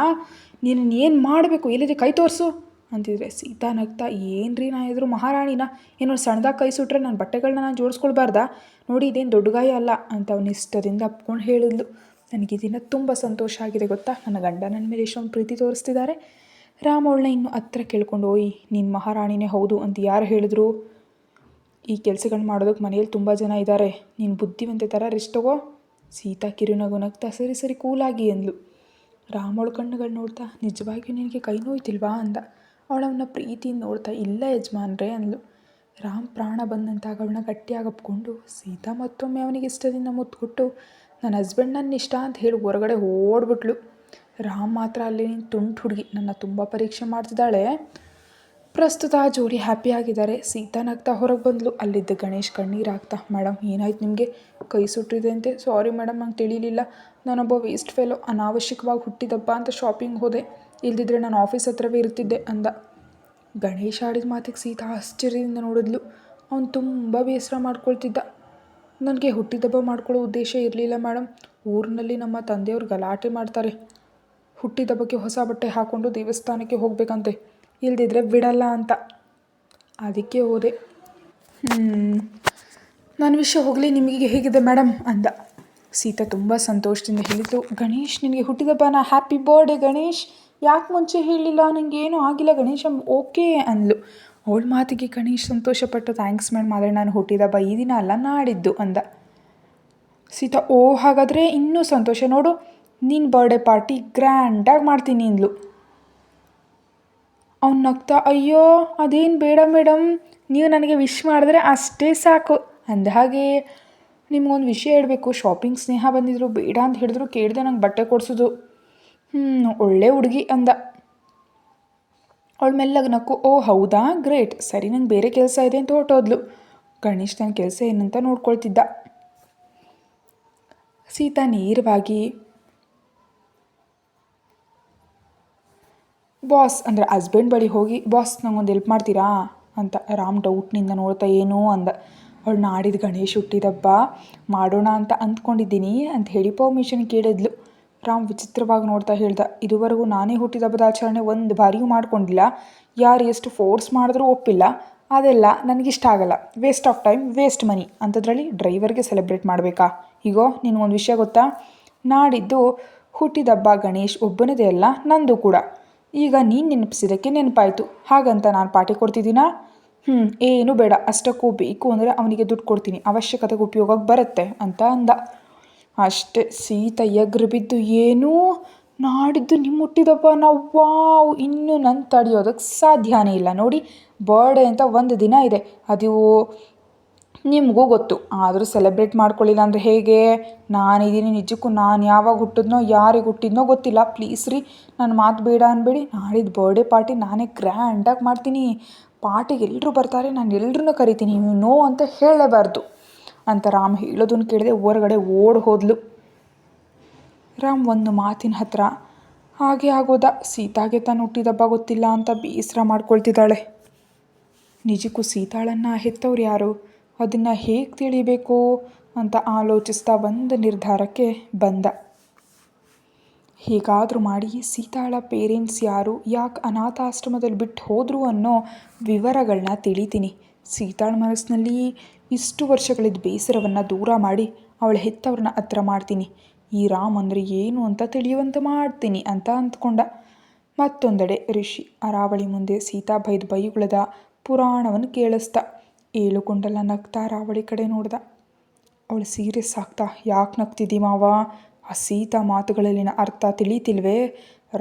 ನೀನು ಏನು ಮಾಡಬೇಕು, ಎಲ್ಲಿದೆ ಕೈ ತೋರಿಸು ಅಂತಿದ್ರೆ. ಸೀತಾ ನಗ್ತಾ, ಏನ್ರಿ ನಾ ಎದುರು ಮಹಾರಾಣಿನ, ಏನೋ ಸಣ್ಣದಾಗಿ ಕೈ ಸುಟ್ರೆ ನನ್ನ ಬಟ್ಟೆಗಳನ್ನ ನಾನು ಜೋಡಿಸ್ಕೊಳ್ಬಾರ್ದಾ, ನೋಡಿ ಇದೇನು ದೊಡ್ಡ ಗಾಯ ಅಲ್ಲ ಅಂತ ಅವನ ಇಷ್ಟದಿಂದ ಅಪ್ಕೊಂಡು ಹೇಳಿದ್ಲು. ನನಗೆ ದಿನ ತುಂಬ ಸಂತೋಷ ಆಗಿದೆ ಗೊತ್ತಾ, ನನ್ನ ಗಂಡ ನನ್ನ ಮೇಲೆ ಎಷ್ಟೊಂದು ಪ್ರೀತಿ ತೋರಿಸ್ತಿದ್ದಾರೆ. ರಾಮ್ ಅವಳನ್ನ ಇನ್ನೂ ಹತ್ರ ಕೇಳ್ಕೊಂಡು, ಓಯ್ ನೀನು ಮಹಾರಾಣಿನೇ ಹೌದು ಅಂತ ಯಾರು ಹೇಳಿದ್ರು, ಈ ಕೆಲಸಗಳನ್ನ ಮಾಡೋದಕ್ಕೆ ಮನೆಯಲ್ಲಿ ತುಂಬ ಜನ ಇದ್ದಾರೆ, ನೀನು ಬುದ್ಧಿವಂತೆ ಥರ ರೆಸ್ಟ್ ತಗೋ. ಸೀತಾ ಕಿರುನಗುನಗ್ತಾ, ಸರಿ ಸರಿ ಕೂಲಾಗಿ ಅಂದ್ಲು. ರಾಮ್ ಅವಳ ಕಣ್ಣುಗಳು ನೋಡ್ತಾ, ನಿಜವಾಗಿಯೂ ನಿನಗೆ ಕೈ ನೋಯ್ತಿಲ್ವಾ ಅಂದ. ಅವಳವನ್ನ ಪ್ರೀತಿಯಿಂದ ನೋಡ್ತಾ, ಇಲ್ಲ ಯಜಮಾನ್ರೆ ಅಂದ್ಲು. ರಾಮ್ ಪ್ರಾಣ ಬಂದಂತಾಗ ಅವಳನ್ನ ಗಟ್ಟಿಯಾಗಿ ಅಪ್ಕೊಂಡು ಸೀತಾ ಮತ್ತೊಮ್ಮೆ ಅವನಿಗೆ ಇಷ್ಟದಿಂದ ಮುತ್ತು ಕೊಟ್ಟು ನನ್ನ ಹಸ್ಬೆಂಡ್ ನನ್ನ ಇಷ್ಟ ಅಂತ ಹೇಳಿ ಹೊರಗಡೆ ಓಡ್ಬಿಟ್ಲು. ರಾಮ್ ಮಾತ್ರ ಅಲ್ಲಿ ತುಂಟು ಹುಡುಗಿ ನನ್ನ ತುಂಬ ಪರೀಕ್ಷೆ ಮಾಡ್ತಿದ್ದಾಳೆ. ಪ್ರಸ್ತುತ ಆ ಜೋಡಿ ಹ್ಯಾಪಿಯಾಗಿದ್ದಾರೆ. ಸೀತಾ ನಗ್ತಾ ಹೊರಗೆ ಬಂದಳು. ಅಲ್ಲಿದ್ದ ಗಣೇಶ್ ಕಣ್ಣೀರಾಗ್ತಾ, ಮೇಡಮ್ ಏನಾಯ್ತು ನಿಮಗೆ? ಕೈ ಸುಟ್ಟಿದೆ ಅಂತೆ. ಸಾರಿ ಮೇಡಮ್, ನಂಗೆ ತಿಳಿಲಿಲ್ಲ. ನಾನೊಬ್ಬ ವೇಸ್ಟ್ ಫೆಲೋ, ಅನಾವಶ್ಯಕವಾಗಿ ಹುಟ್ಟಿದಬ್ಬ ಅಂತ ಶಾಪಿಂಗ್ ಹೋದೆ. ಇಲ್ದಿದ್ರೆ ನಾನು ಆಫೀಸ್ ಹತ್ರವೇ ಇರ್ತಿದ್ದೆ ಅಂದ. ಗಣೇಶ್ ಆಡಿದ ಮಾತಿಗೆ ಸೀತಾ ಆಶ್ಚರ್ಯದಿಂದ ನೋಡಿದ್ಲು. ಅವನು ತುಂಬ ಬೇಸರ ಮಾಡ್ಕೊಳ್ತಿದ್ದ. ನನಗೆ ಹುಟ್ಟಿದಬ್ಬ ಮಾಡ್ಕೊಳ್ಳೋ ಉದ್ದೇಶ ಇರಲಿಲ್ಲ ಮೇಡಮ್. ಊರಿನಲ್ಲಿ ನಮ್ಮ ತಂದೆಯವ್ರು ಗಲಾಟೆ ಮಾಡ್ತಾರೆ. ಹುಟ್ಟಿದಬ್ಬಕ್ಕೆ ಹೊಸ ಬಟ್ಟೆ ಹಾಕ್ಕೊಂಡು ದೇವಸ್ಥಾನಕ್ಕೆ ಹೋಗಬೇಕಂತೆ, ಇಲ್ದಿದ್ರೆ ಬಿಡಲ್ಲ ಅಂತ. ಅದಕ್ಕೆ ಹೋದೆ. ನನ್ನ ವಿಷಯ ಹೋಗಲಿ, ನಿಮಗೆ ಹೇಗಿದೆ ಮೇಡಮ್ ಅಂದ. ಸೀತಾ ತುಂಬ ಸಂತೋಷದಿಂದ ಹೇಳಿತು, ಗಣೇಶ್ ನಿನಗೆ ಹುಟ್ಟಿದಬ್ಬನ ಹ್ಯಾಪಿ ಬರ್ಡೇ ಗಣೇಶ್. ಯಾಕೆ ಮುಂಚೆ ಹೇಳಲಿಲ್ಲ? ನನಗೇನೂ ಆಗಿಲ್ಲ ಗಣೇಶ್, ಓಕೆ ಅಂದ್ಲು. ಅವಳ ಮಾತಿಗೆ ಗಣೇಶ್ ಸಂತೋಷಪಟ್ಟು, ಥ್ಯಾಂಕ್ಸ್ ಮೇಡಮ್, ಆದರೆ ನಾನು ಹುಟ್ಟಿದಬ್ಬ ಈ ದಿನ ಅಲ್ಲ ನಾಡಿದ್ದು ಅಂದ. ಸೀತಾ, ಓ ಹಾಗಾದರೆ ಇನ್ನೂ ಸಂತೋಷ ನೋಡು, ನಿನ್ನ ಬರ್ಡೇ ಪಾರ್ಟಿ ಗ್ರ್ಯಾಂಡಾಗಿ ಮಾಡ್ತೀನಿ ಅಂದ್ಲು. ಅವ್ನು ನಗ್ತಾ, ಅಯ್ಯೋ ಅದೇನು ಬೇಡ ಮೇಡಮ್, ನೀವು ನನಗೆ ವಿಶ್ ಮಾಡಿದ್ರೆ ಅಷ್ಟೇ ಸಾಕು ಅಂದ. ಹಾಗೆ ನಿಮ್ಗೊಂದು ವಿಷಯ ಹೇಳಬೇಕು. ಶಾಪಿಂಗ್ ಸ್ನೇಹ ಬಂದಿದ್ರು, ಬೇಡ ಅಂತ ಹೇಳಿದ್ರು, ಕೇಳಿದೆ ನಂಗೆ ಬಟ್ಟೆ ಕೊಡಿಸೋದು. ಒಳ್ಳೆ ಹುಡುಗಿ ಅಂದ. ಅವಳು ಮೆಲ್ಲಗೆ ನಕ್ಕು, ಓ ಹೌದಾ, ಗ್ರೇಟ್, ಸರಿ ನಂಗೆ ಬೇರೆ ಕೆಲಸ ಇದೆ ಅಂತ ಹೊರಟೋದ್ಲು. ಗಣೇಶ್ ತನ್ನ ಕೆಲಸ ಏನಂತ ನೋಡ್ಕೊಳ್ತಿದ್ದ. ಸೀತಾ ನೇರವಾಗಿ ಬಾಸ್ ಅಂದರೆ ಹಸ್ಬೆಂಡ್ ಬಳಿ ಹೋಗಿ, ಬಾಸ್ ನಂಗೊಂದು ಹೆಲ್ಪ್ ಮಾಡ್ತೀರಾ ಅಂತ. ರಾಮ್ ಡೌಟ್ನಿಂದ ನೋಡ್ತಾ ಏನೋ ಅಂದ. ಅವಳು ನಾಡಿದ್ದು ಗಣೇಶ್ ಹುಟ್ಟಿದಬ್ಬ ಮಾಡೋಣ ಅಂತ ಅಂದ್ಕೊಂಡಿದ್ದೀನಿ ಅಂತ ಹೇಳಿ ಪರ್ಮಿಷನ್ ಕೇಳಿದ್ಲು. ರಾಮ್ ವಿಚಿತ್ರವಾಗಿ ನೋಡ್ತಾ ಹೇಳ್ದ, ಇದುವರೆಗೂ ನಾನೇ ಹುಟ್ಟಿದಬ್ಬದ ಆಚರಣೆ ಒಂದು ಬಾರಿಯೂ ಮಾಡ್ಕೊಂಡಿಲ್ಲ. ಯಾರು ಎಷ್ಟು ಫೋರ್ಸ್ ಮಾಡಿದ್ರೂ ಒಪ್ಪಿಲ್ಲ. ಅದೆಲ್ಲ ನನಗಿಷ್ಟ ಆಗಲ್ಲ. Waste of time, waste money. ಅಂಥದ್ರಲ್ಲಿ ಡ್ರೈವರ್ಗೆ ಸೆಲೆಬ್ರೇಟ್ ಮಾಡಬೇಕಾ? ಈಗೋ ನಿನಗೊಂದು ವಿಷಯ ಗೊತ್ತಾ? ನಾಡಿದ್ದು ಹುಟ್ಟಿದಬ್ಬ ಗಣೇಶ್ ಒಬ್ಬನದೇ ಅಲ್ಲ, ನಂದು ಕೂಡ. ಈಗ ನೀನು ನೆನಪಿಸಿದ್ದಕ್ಕೆ ನೆನಪಾಯಿತು. ಹಾಗಂತ ನಾನು ಪಾರ್ಟಿ ಕೊಡ್ತಿದ್ದೀನಾ? ಏನು ಬೇಡ. ಅಷ್ಟಕ್ಕೂ ಬೇಕು ಅಂದರೆ ಅವನಿಗೆ ದುಡ್ಡು ಕೊಡ್ತೀನಿ, ಅವಶ್ಯಕತೆಗೆ ಉಪಯೋಗಕ್ಕೆ ಬರುತ್ತೆ ಅಂತ ಅಂದ. ಅಷ್ಟೇ. ಸೀತಾ ಎಗ್ರು ಬಿದ್ದು, ಏನೂ ನಾಡಿದ್ದು ನಿಮ್ಮ ಹುಟ್ಟಿದಬ್ಬ? ನಾವು ವಾವ್, ಇನ್ನೂ ನನ್ನ ತಡೆಯೋದಕ್ಕೆ ಸಾಧ್ಯನೇ ಇಲ್ಲ. ನೋಡಿ, ಬರ್ಡೇ ಅಂತ ಒಂದು ದಿನ ಇದೆ, ಅದು ನಿಮಗೂ ಗೊತ್ತು. ಆದರೂ ಸೆಲೆಬ್ರೇಟ್ ಮಾಡ್ಕೊಳ್ಳಿಲ್ಲ ಅಂದರೆ ಹೇಗೆ? ನಾನಿದ್ದೀನಿ ನಿಜಕ್ಕೂ. ನಾನು ಯಾವಾಗ ಹುಟ್ಟಿದ್ನೋ, ಯಾರಿಗೆ ಹುಟ್ಟಿದ್ನೋ ಗೊತ್ತಿಲ್ಲ. ಪ್ಲೀಸ್ ರೀ, ನನ್ನ ಮಾತು ಬೇಡ ಅನ್ಬೇಡಿ. ನಾಳಿದ್ದು ಬರ್ಡೇ ಪಾರ್ಟಿ ನಾನೇ ಗ್ರ್ಯಾಂಡಾಗಿ ಮಾಡ್ತೀನಿ. ಪಾರ್ಟಿಗೆ ಎಲ್ಲರೂ ಬರ್ತಾರೆ, ನಾನು ಎಲ್ಲರನ್ನೂ ಕರಿತೀನಿ. ನೀವು ನೋ ಅಂತ ಹೇಳಲೇಬಾರ್ದು ಅಂತ ರಾಮ್ ಹೇಳೋದನ್ನು ಕೇಳಿದೆ ಹೊರಗಡೆ ಓಡಿ ಹೋದ್ಲು. ರಾಮ್ ಒಂದು ಮಾತಿನ ಹತ್ರ ಹಾಗೆ ಆಗೋದ. ಸೀತಾಗೆ ತಾನು ಹುಟ್ಟಿದಬ್ಬ ಗೊತ್ತಿಲ್ಲ ಅಂತ ಬೇಸರ ಮಾಡ್ಕೊಳ್ತಿದ್ದಾಳೆ. ನಿಜಕ್ಕೂ ಸೀತಾಳನ್ನು ಹೆತ್ತವ್ರು ಯಾರು? ಅದನ್ನು ಹೇಗೆ ತಿಳಿಬೇಕು ಅಂತ ಆಲೋಚಿಸ್ತಾ ಒಂದು ನಿರ್ಧಾರಕ್ಕೆ ಬಂದ. ಹೇಗಾದರೂ ಮಾಡಿ ಸೀತಾಳ ಪೇರೆಂಟ್ಸ್ ಯಾರು, ಯಾಕೆ ಅನಾಥಾಶ್ರಮದಲ್ಲಿ ಬಿಟ್ಟು ಹೋದರು ಅನ್ನೋ ವಿವರಗಳನ್ನ ತಿಳಿತೀನಿ. ಸೀತಾಳ ಮನಸ್ಸಿನಲ್ಲಿ ಇಷ್ಟು ವರ್ಷಗಳಿದ್ದ ಬೇಸರವನ್ನು ದೂರ ಮಾಡಿ ಅವಳ ಹೆತ್ತವ್ರನ್ನ ಹತ್ರ ಮಾಡ್ತೀನಿ. ಈ ರಾಮ್ ಅಂದರೆ ಏನು ಅಂತ ತಿಳಿಯುವಂತೆ ಮಾಡ್ತೀನಿ ಅಂತ ಅಂದ್ಕೊಂಡ. ಮತ್ತೊಂದೆಡೆ ಋಷಿ ಅರಾವಳಿ ಮುಂದೆ ಸೀತಾ ಬೈಗುಳದ ಪುರಾಣವನ್ನು ಕೇಳಿಸ್ದ. ಏಳುಕೊಂಡಲ್ಲ ನಗ್ತಾ ರಾವಳಿ ಕಡೆ ನೋಡ್ದ. ಅವಳು ಸೀರಿಯಸ್ ಆಗ್ತಾ, ಯಾಕೆ ನಗ್ತಿದ್ದಿ ಮಾವ? ಆ ಸೀತಾ ಮಾತುಗಳಲ್ಲಿನ ಅರ್ಥ ತಿಳಿತಿಲ್ವೇ?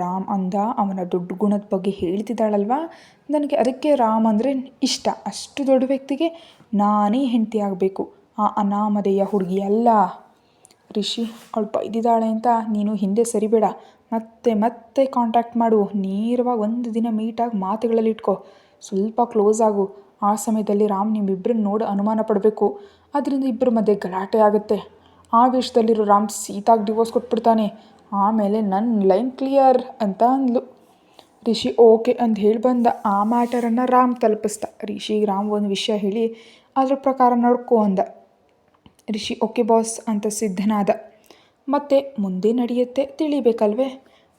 ರಾಮ್ ಅಂದ. ಅವನ ದೊಡ್ಡ ಗುಣದ ಬಗ್ಗೆ ಹೇಳ್ತಿದ್ದಾಳಲ್ವ, ನನಗೆ ಅದಕ್ಕೆ ರಾಮ್ ಅಂದರೆ ಇಷ್ಟ. ಅಷ್ಟು ದೊಡ್ಡ ವ್ಯಕ್ತಿಗೆ ನಾನೇ ಹೆಂಡತಿ ಆಗಬೇಕು, ಆ ಅನಾಮಧೇಯ ಹುಡುಗಿ ಅಲ್ಲ. ರಿಷಿ, ಅವಳು ಬೈದಿದ್ದಾಳೆ ಅಂತ ನೀನು ಹಿಂದೆ ಸರಿಬೇಡ. ಮತ್ತೆ ಕಾಂಟ್ಯಾಕ್ಟ್ ಮಾಡು. ನೇರವಾಗಿ ಒಂದು ದಿನ ಮೀಟಾಗಿ ಮಾತುಗಳಲ್ಲಿ ಇಟ್ಕೋ. ಸ್ವಲ್ಪ ಕ್ಲೋಸ್ ಆಗು. ಆ ಸಮಯದಲ್ಲಿ ರಾಮ್ ನಿಮ್ಮಿಬ್ಬರನ್ನ ನೋಡಿ ಅನುಮಾನ ಪಡಬೇಕು. ಅದರಿಂದ ಇಬ್ಬರ ಮಧ್ಯೆ ಗಲಾಟೆ ಆಗುತ್ತೆ. ಆ ವಿಷಯದಲ್ಲಿರೋ ರಾಮ್ ಸೀತಾಗೆ ಡಿವೋರ್ಸ್ ಕೊಟ್ಬಿಡ್ತಾನೆ. ಆಮೇಲೆ ನನ್ನ ಲೈನ್ ಕ್ಲಿಯರ್ ಅಂತ ಅಂದ್ಲು. ರಿಷಿ ಓಕೆ ಅಂತ ಹೇಳಿ ಬಂದ. ಆ ಮ್ಯಾಟರನ್ನು ರಾಮ್ ತಲುಪಿಸ್ದ. ರಿಷಿಗೆ ರಾಮ್ ಒಂದು ವಿಷಯ ಹೇಳಿ ಅದ್ರ ಪ್ರಕಾರ ನಡ್ಕೊ ಅಂದ. ರಿಷಿ ಓಕೆ ಬಾಸ್ ಅಂತ ಸಿದ್ಧನಾದ. ಮತ್ತೆ ಮುಂದೆ ನಡೆಯುತ್ತೆ ತಿಳಿಬೇಕಲ್ವೇ?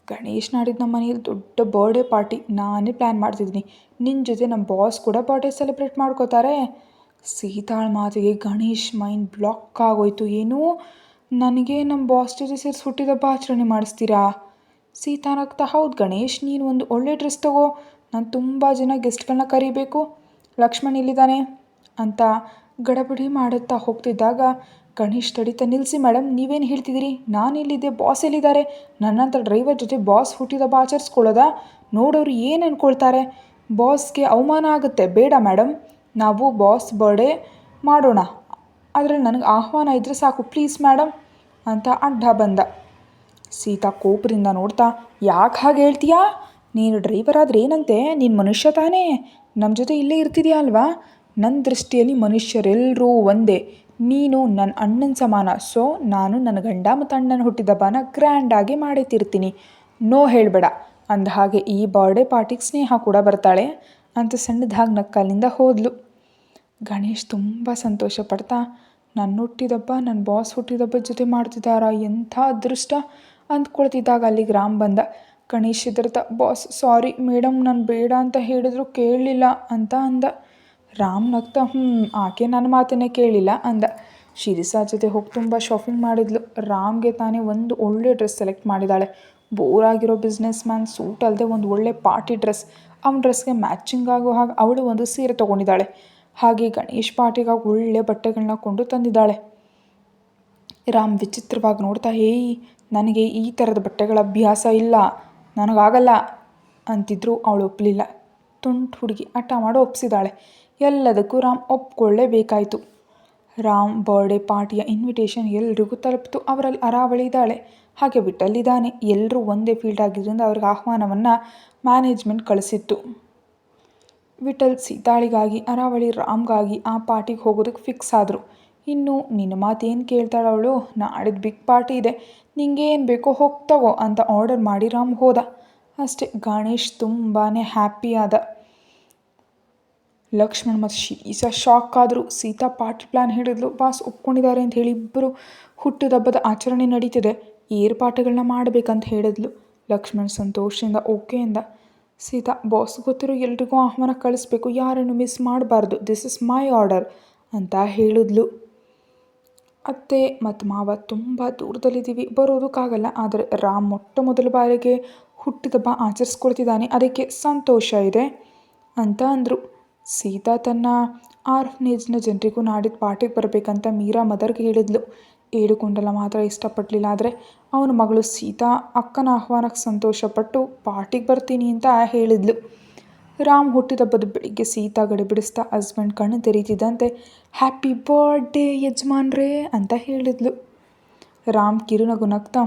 ಗಣೇಶ್ ನಾಡಿದ್ದು ನಮ್ಮ ಮನೇಲಿ ದೊಡ್ಡ ಬರ್ಡೇ ಪಾರ್ಟಿ ನಾನೇ ಪ್ಲ್ಯಾನ್ ಮಾಡ್ತಿದ್ದೀನಿ. ನಿನ್ನ ಜೊತೆ ನಮ್ಮ ಬಾಸ್ ಕೂಡ ಬರ್ಡೇ ಸೆಲೆಬ್ರೇಟ್ ಮಾಡ್ಕೋತಾರೆ. ಸೀತಾಳ ಮಾತಿಗೆ ಗಣೇಶ್ ಮೈಂಡ್ ಬ್ಲಾಕ್ ಆಗೋಯ್ತು. ಏನೂ ನನಗೆ ನಮ್ಮ ಬಾಸ್ ಜೊತೆ ಸೇರಿಸಿ ಹುಟ್ಟಿದಬ್ಬ ಆಚರಣೆ ಮಾಡಿಸ್ತೀರಾ? ಸೀತಾ ನಗ್ತಾ, ಹೌದು ಗಣೇಶ್, ನೀನು ಒಂದು ಒಳ್ಳೆ ಡ್ರೆಸ್ ತಗೋ, ನಾನು ತುಂಬ ಜನ ಗೆಸ್ಟ್ಗಳನ್ನ ಕರಿಬೇಕು. ಲಕ್ಷ್ಮಣ್ ಇಲ್ಲಿದ್ದಾನೆ ಅಂತ ಗಡಬಡಿ ಮಾಡುತ್ತಾ ಹೋಗ್ತಿದ್ದಾಗ ಗಣೇಶ್ ತಡಿತಾ, ನಿಲ್ಲಿಸಿ ಮೇಡಮ್, ನೀವೇನು ಹೇಳ್ತಿದ್ದೀರಿ? ನಾನಿಲ್ಲಿದ್ದೆ, ಬಾಸ್ ಎಲ್ಲಿದ್ದಾರೆ? ನನ್ನಂಥ ಡ್ರೈವರ್ ಜೊತೆ ಬಾಸ್ ಹುಟ್ಟಿದಬ್ಬ ಆಚರಿಸ್ಕೊಳ್ಳೋದಾ? ನೋಡೋರು ಏನು ಅಂದ್ಕೊಳ್ತಾರೆ? ಬಾಸ್ಗೆ ಅವಮಾನ ಆಗುತ್ತೆ. ಬೇಡ ಮೇಡಮ್, ನಾವು ಬಾಸ್ ಬರ್ಡೇ ಮಾಡೋಣ, ಆದರೆ ನನಗೆ ಆಹ್ವಾನ ಇದ್ದರೆ ಸಾಕು ಪ್ಲೀಸ್ ಮೇಡಮ್ ಅಂತ ಅಡ್ಡ ಬಂದ. ಸೀತಾ ಕೋಪದಿಂದ ನೋಡ್ತಾ, ಯಾಕೆ ಹಾಗೆ ಹೇಳ್ತೀಯಾ? ನೀನು ಡ್ರೈವರ್ ಆದರೆ ಏನಂತೆ? ನೀನು ಮನುಷ್ಯ ತಾನೇ, ನಮ್ಮ ಜೊತೆ ಇಲ್ಲೇ ಇರ್ತಿದೆಯಾ ಅಲ್ವಾ? ನನ್ನ ದೃಷ್ಟಿಯಲ್ಲಿ ಮನುಷ್ಯರೆಲ್ಲರೂ ಒಂದೇ. ನೀನು ನನ್ನ ಅಣ್ಣನ ಸಮಾನ. ಸೊ ನಾನು ನನ್ನ ಗಂಡ ಮತ್ತು ಅಣ್ಣನ ಹುಟ್ಟಿದಬ್ಬನ ಗ್ರ್ಯಾಂಡಾಗಿ ಮಾಡೇತಿರ್ತೀನಿ. ನೋ ಹೇಳಬೇಡ. ಅಂದ ಹಾಗೆ ಈ ಬರ್ಡೇ ಪಾರ್ಟಿಗೆ ಸ್ನೇಹ ಕೂಡ ಬರ್ತಾಳೆ ಅಂತ ಸಣ್ಣದಾಗಿ ನಕ್ಕಲ್ಲಿಂದ ಹೋದ್ಲು. ಗಣೇಶ್ ತುಂಬ ಸಂತೋಷ ಪಡ್ತಾ, ನನ್ನ ಹುಟ್ಟಿದಬ್ಬ ನನ್ನ ಬಾಸ್ ಹುಟ್ಟಿದಬ್ಬದ ಜೊತೆ ಮಾಡ್ತಿದ್ದಾರಾ, ಎಂಥ ಅದೃಷ್ಟ ಅಂದ್ಕೊಳ್ತಿದ್ದಾಗ ಅಲ್ಲಿಗೆ ರಾಮ್ ಬಂದ. ಗಣೇಶ್ ಹೆದರ್ತ, ಬಾಸ್ ಸಾರಿ ಮೇಡಮ್, ನಾನು ಬೇಡ ಅಂತ ಹೇಳಿದ್ರು ಕೇಳಲಿಲ್ಲ ಅಂತ ಅಂದ. ರಾಮ್ ನಗ್ತಾ, ಆಕೆ ನನ್ನ ಮಾತನ್ನೇ ಕೇಳಿಲ್ಲ ಅಂದ. ಶಿರಿಸಾ ಜೊತೆ ಹೋಗಿ ತುಂಬ ಶಾಪಿಂಗ್ ಮಾಡಿದ್ಲು. ರಾಮ್ಗೆ ತಾನೇ ಒಂದು ಒಳ್ಳೆ ಡ್ರೆಸ್ ಸೆಲೆಕ್ಟ್ ಮಾಡಿದ್ದಾಳೆ. ಬೋರಾಗಿರೋ ಬಿಸ್ನೆಸ್ ಮ್ಯಾನ್ ಸೂಟ್ ಅಲ್ಲದೆ ಒಂದು ಒಳ್ಳೆ ಪಾರ್ಟಿ ಡ್ರೆಸ್, ಅವನ ಡ್ರೆಸ್ಗೆ ಮ್ಯಾಚಿಂಗ್ ಆಗೋ ಹಾಗೆ ಅವಳು ಒಂದು ಸೀರೆ ತೊಗೊಂಡಿದ್ದಾಳೆ. ಹಾಗೆ ಗಣೇಶ್ ಪಾರ್ಟಿಗಾಗಿ ಒಳ್ಳೆ ಬಟ್ಟೆಗಳನ್ನ ಕೊಂಡು ತಂದಿದ್ದಾಳೆ. ರಾಮ್ ವಿಚಿತ್ರವಾಗಿ ನೋಡ್ತಾ, ಏಯ್ ನನಗೆ ಈ ಥರದ ಬಟ್ಟೆಗಳ ಅಭ್ಯಾಸ ಇಲ್ಲ, ನನಗಾಗಲ್ಲ ಅಂತಿದ್ರು. ಅವಳು ಒಪ್ಪಲಿಲ್ಲ. ತುಂಟು ಹುಡುಗಿ ಹಠ ಮಾಡಿ ಒಪ್ಪಿಸಿದಾಳೆ. ಎಲ್ಲದಕ್ಕೂ ರಾಮ್ ಒಪ್ಕೊಳ್ಳೇಬೇಕಾಯಿತು. ರಾಮ್ ಬರ್ಡೇ ಪಾರ್ಟಿಯ ಇನ್ವಿಟೇಷನ್ ಎಲ್ರಿಗೂ ತಲುಪಿತು. ಅವರಲ್ಲಿ ಅರಾವಳಿ ಇದ್ದಾಳೆ, ಹಾಗೆ ವಿಠಲ್ಲಿದ್ದಾನೆ. ಎಲ್ಲರೂ ಒಂದೇ ಫೀಲ್ಡ್ ಆಗಿದ್ದರಿಂದ ಅವ್ರಿಗೆ ಆಹ್ವಾನವನ್ನು ಮ್ಯಾನೇಜ್ಮೆಂಟ್ ಕಳಿಸಿತ್ತು. ವಿಠಲ್ ಸೀತಾಳಿಗಾಗಿ, ಅರಾವಳಿ ರಾಮ್ಗಾಗಿ ಆ ಪಾರ್ಟಿಗೆ ಹೋಗೋದಕ್ಕೆ ಫಿಕ್ಸ್ ಆದರು. ಇನ್ನು ನಿನ್ನ ಮಾತೇನು ಕೇಳ್ತಾಳೆ ಅವಳು? ನಾಡಿದ್ದು ಬಿಗ್ ಪಾರ್ಟಿ ಇದೆ, ನಿಂಗೇನು ಬೇಕೋ ಹೋಗ್ತಗೋ ಅಂತ ಆರ್ಡರ್ ಮಾಡಿ ರಾಮ್ ಹೋದ. ಅಷ್ಟೇ, ಗಣೇಶ್ ತುಂಬಾ ಹ್ಯಾಪಿ ಆದ. ಲಕ್ಷ್ಮಣ್ ಮತ್ತು ಶಿರೀಷಾ ಶಾಕ್ ಆದರು. ಸೀತಾ ಪಾರ್ಟಿ ಪ್ಲ್ಯಾನ್ ಹೇಳಿದ್ಲು. ಬಾಸ್ ಒಪ್ಕೊಂಡಿದ್ದಾರೆ ಅಂತ ಹೇಳಿ ಇಬ್ಬರು ಹುಟ್ಟಿದಬ್ಬದ ಆಚರಣೆ ನಡೀತಿದೆ, ಏರ್ಪಾಟುಗಳನ್ನ ಮಾಡಬೇಕಂತ ಹೇಳಿದ್ಲು. ಲಕ್ಷ್ಮಣ್ ಸಂತೋಷದಿಂದ ಓಕೆ ಎಂದ. ಸೀತಾ, ಬಾಸ್ ಗೊತ್ತಿರೋ ಎಲ್ರಿಗೂ ಆಹ್ವಾನ ಕಳಿಸ್ಬೇಕು, ಯಾರನ್ನು ಮಿಸ್ ಮಾಡಬಾರ್ದು, ದಿಸ್ ಇಸ್ ಮೈ ಆರ್ಡರ್ ಅಂತ ಹೇಳಿದ್ಲು. ಅತ್ತೆ ಮತ್ತು ಮಾವ ತುಂಬ ದೂರದಲ್ಲಿದ್ದೀವಿ, ಬರೋದಕ್ಕಾಗಲ್ಲ, ಆದರೆ ರಾಮ್ ಮೊಟ್ಟ ಮೊದಲ ಬಾರಿಗೆ ಹುಟ್ಟಿದಬ್ಬ ಆಚರಿಸ್ಕೊಳ್ತಿದ್ದಾನೆ, ಅದಕ್ಕೆ ಸಂತೋಷ ಇದೆ ಅಂತ ಅಂದರು. ಸೀತಾ ತನ್ನ ಆರ್ಫನೇಜ್ನ ಜನರಿಗೂ ನಾಡಿದ್ದು ಪಾರ್ಟಿಗೆ ಬರಬೇಕಂತ ಮೀರಾ ಮದರ್ಗೆ ಹೇಳಿದ್ಲು. ಏಡುಕೊಂಡಲ ಮಾತ್ರ ಇಷ್ಟಪಡಲಿಲ್ಲ, ಆದರೆ ಅವನ ಮಗಳು ಸೀತಾ ಅಕ್ಕನ ಆಹ್ವಾನಕ್ಕೆ ಸಂತೋಷಪಟ್ಟು ಪಾರ್ಟಿಗೆ ಬರ್ತೀನಿ ಅಂತ ಹೇಳಿದ್ಲು. ರಾಮ್ ಹುಟ್ಟಿದಬ್ಬದ ಬೆಳಿಗ್ಗೆ ಸೀತಾ ಗಡಿಬಿಡಿಸ್ತಾ ಹಸ್ಬೆಂಡ್ ಕಣ್ಣು ತೆರೀತಿದ್ದಂತೆ ಹ್ಯಾಪಿ ಬರ್ಡೇ ಯಜಮಾನ್ರೇ ಅಂತ ಹೇಳಿದ್ಲು. ರಾಮ್ ಕಿರುನಗು ನಗ್ತಾ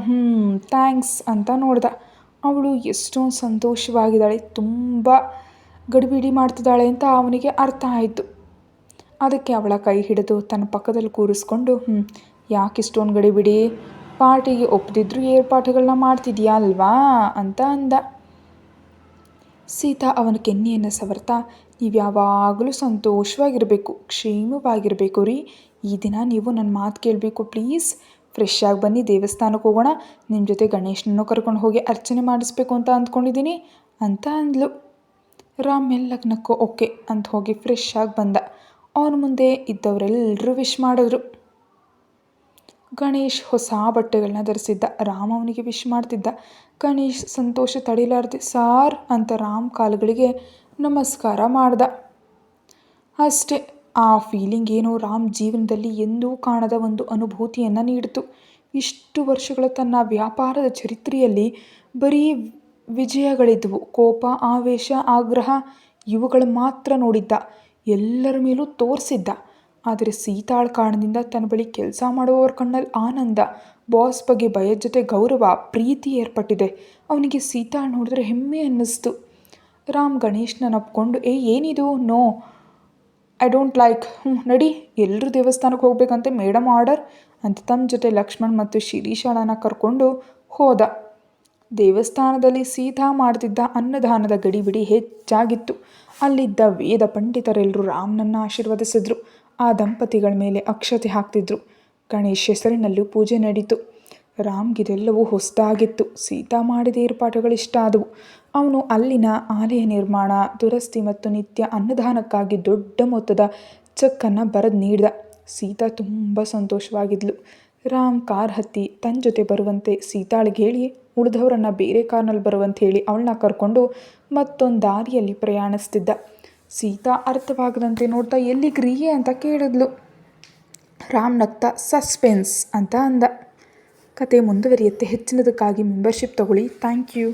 ಥ್ಯಾಂಕ್ಸ್ ಅಂತ ನೋಡ್ದ. ಅವಳು ಎಷ್ಟೊಂದು ಸಂತೋಷವಾಗಿದ್ದಾಳೆ, ತುಂಬ ಗಡಿಬಿಡಿ ಮಾಡ್ತಿದ್ದಾಳೆ ಅಂತ ಅವನಿಗೆ ಅರ್ಥ ಆಯಿತು. ಅದಕ್ಕೆ ಅವಳ ಕೈ ಹಿಡಿದು ತನ್ನ ಪಕ್ಕದಲ್ಲಿ ಕೂರಿಸ್ಕೊಂಡು ಯಾಕೆ ಇಷ್ಟೊಂದು ಗಡಿಬಿಡಿ, ಪಾರ್ಟಿಗೆ ಒಪ್ಪದಿದ್ರೂ ಏರ್ಪಾಟುಗಳನ್ನ ಮಾಡ್ತಿದ್ಯಾ ಅಲ್ವಾ ಅಂತ ಅಂದ. ಸೀತಾ ಅವನ ಕೆನ್ನೆಯನ್ನು ಸವರ್ತಾ, ನೀವು ಯಾವಾಗಲೂ ಸಂತೋಷವಾಗಿರಬೇಕು, ಕ್ಷೇಮವಾಗಿರಬೇಕು ರೀ. ಈ ದಿನ ನೀವು ನನ್ನ ಮಾತು ಕೇಳಬೇಕು ಪ್ಲೀಸ್. ಫ್ರೆಶ್ ಆಗಿ ಬನ್ನಿ, ದೇವಸ್ಥಾನಕ್ಕೆ ಹೋಗೋಣ, ನಿಮ್ಮ ಜೊತೆ ಗಣೇಶನನ್ನು ಕರ್ಕೊಂಡು ಹೋಗಿ ಅರ್ಚನೆ ಮಾಡಿಸ್ಬೇಕು ಅಂತ ಅಂದ್ಕೊಂಡಿದ್ದೀನಿ ಅಂತ ಅಂದ್ಲು. ರಾಮ್ ಮೆಲ್ಲಗೆ ನಕ್ಕು ಓಕೆ ಅಂತ ಹೋಗಿ ಫ್ರೆಶ್ ಆಗಿ ಬಂದ. ಅವನ ಮುಂದೆ ಇದ್ದವರೆಲ್ಲರೂ ವಿಶ್ ಮಾಡಿದ್ರು. ಗಣೇಶ್ ಹೊಸ ಬಟ್ಟೆಗಳನ್ನ ಧರಿಸಿದ್ದ. ರಾಮ್ ಅವನಿಗೆ ವಿಶ್ ಮಾಡ್ತಿದ್ದ. ಗಣೇಶ್ ಸಂತೋಷ ತಡಿಲಾರ್ದೆ ಸಾರ್ ಅಂತ ರಾಮ್ ಕಾಲುಗಳಿಗೆ ನಮಸ್ಕಾರ ಮಾಡ್ದ. ಅಷ್ಟೇ, ಆ ಫೀಲಿಂಗ್ ಏನೋ ರಾಮ್ ಜೀವನದಲ್ಲಿ ಎಂದೂ ಕಾಣದ ಒಂದು ಅನುಭೂತಿಯನ್ನು ನೀಡಿತು. ಇಷ್ಟು ವರ್ಷಗಳ ತನ್ನ ವ್ಯಾಪಾರದ ಚರಿತ್ರೆಯಲ್ಲಿ ಬರೀ ವಿಜಯಗಳಿದ್ವು, ಕೋಪ, ಆವೇಶ, ಆಗ್ರಹ ಇವುಗಳು ಮಾತ್ರ ನೋಡಿದ್ದ, ಎಲ್ಲರ ಮೇಲೂ ತೋರಿಸಿದ್ದ. ಆದರೆ ಸೀತಾಳ ಕಾರಣದಿಂದ ತನ್ನ ಬಳಿ ಕೆಲಸ ಮಾಡುವವರ ಕಣ್ಣಲ್ಲಿ ಆನಂದ, ಬಾಸ್ ಬಗ್ಗೆ ಭಯದ ಜೊತೆ ಗೌರವ, ಪ್ರೀತಿ ಏರ್ಪಟ್ಟಿದೆ. ಅವನಿಗೆ ಸೀತಾಳ್ ನೋಡಿದ್ರೆ ಹೆಮ್ಮೆ ಅನ್ನಿಸ್ತು. ರಾಮ್ ಗಣೇಶ್ನ ನಪ್ಕೊಂಡು ಏನಿದು, ನೋ ಐ ಡೋಂಟ್ ಲೈಕ್, ನಡಿ ಎಲ್ಲರೂ ದೇವಸ್ಥಾನಕ್ಕೆ ಹೋಗ್ಬೇಕಂತೆ ಮೇಡಮ್ ಆರ್ಡರ್ ಅಂತ ತಮ್ಮ ಜೊತೆ ಲಕ್ಷ್ಮಣ್ ಮತ್ತು ಶಿರೀಷಾಳನ್ನ ಕರ್ಕೊಂಡು ಹೋದ. ದೇವಸ್ಥಾನದಲ್ಲಿ ಸೀತಾ ಮಾಡ್ತಿದ್ದ ಅನ್ನದಾನದ ಗಡಿಬಿಡಿ ಹೆಚ್ಚಾಗಿತ್ತು. ಅಲ್ಲಿದ್ದ ವೇದ ಪಂಡಿತರೆಲ್ಲರೂ ರಾಮ್ನನ್ನು ಆಶೀರ್ವದಿಸಿದ್ರು. ಆ ದಂಪತಿಗಳ ಮೇಲೆ ಅಕ್ಷತೆ ಹಾಕ್ತಿದ್ರು. ಗಣೇಶ್ ಹೆಸರಿನಲ್ಲೂ ಪೂಜೆ ನಡೀತು. ರಾಮ್ಗಿದೆಲ್ಲವೂ ಹೊಸದಾಗಿತ್ತು. ಸೀತಾ ಮಾಡಿದ ಏರ್ಪಾಟುಗಳು ಇಷ್ಟ ಆದವು. ಅವನು ಅಲ್ಲಿನ ಆಲಯ ನಿರ್ಮಾಣ, ದುರಸ್ತಿ ಮತ್ತು ನಿತ್ಯ ಅನ್ನದಾನಕ್ಕಾಗಿ ದೊಡ್ಡ ಮೊತ್ತದ ಚೆಕ್ಕನ್ನು ಬರೆದು ನೀಡಿದ. ಸೀತಾ ತುಂಬ ಸಂತೋಷವಾಗಿದ್ಲು. ರಾಮ್ ಕಾರ್ ಹತ್ತಿ ತನ್ನ ಜೊತೆ ಬರುವಂತೆ ಸೀತಾಳಿಗೆ ಹೇಳಿ, ಉಳಿದವರನ್ನು ಬೇರೆ ಕಾರ್ನಲ್ಲಿ ಬರುವಂತ ಹೇಳಿ ಅವಳನ್ನ ಕರ್ಕೊಂಡು ಮತ್ತೊಂದು ದಾರಿಯಲ್ಲಿ ಪ್ರಯಾಣಿಸ್ತಿದ್ದ. ಸೀತಾ ಅರ್ಥವಾಗದಂತೆ ನೋಡ್ತಾ ಎಲ್ಲಿಗ್ರೀ ಅಂತ ಕೇಳಿದ್ಲು. ರಾಮ್ ನಗ್ತಾ ಸಸ್ಪೆನ್ಸ್ ಅಂತ ಅಂದ. ಕತೆ ಮುಂದುವರಿಯುತ್ತೆ. ಹೆಚ್ಚಿನದಕ್ಕಾಗಿ ಮೆಂಬರ್ಶಿಪ್ ತಗೊಳ್ಳಿ. Thank you.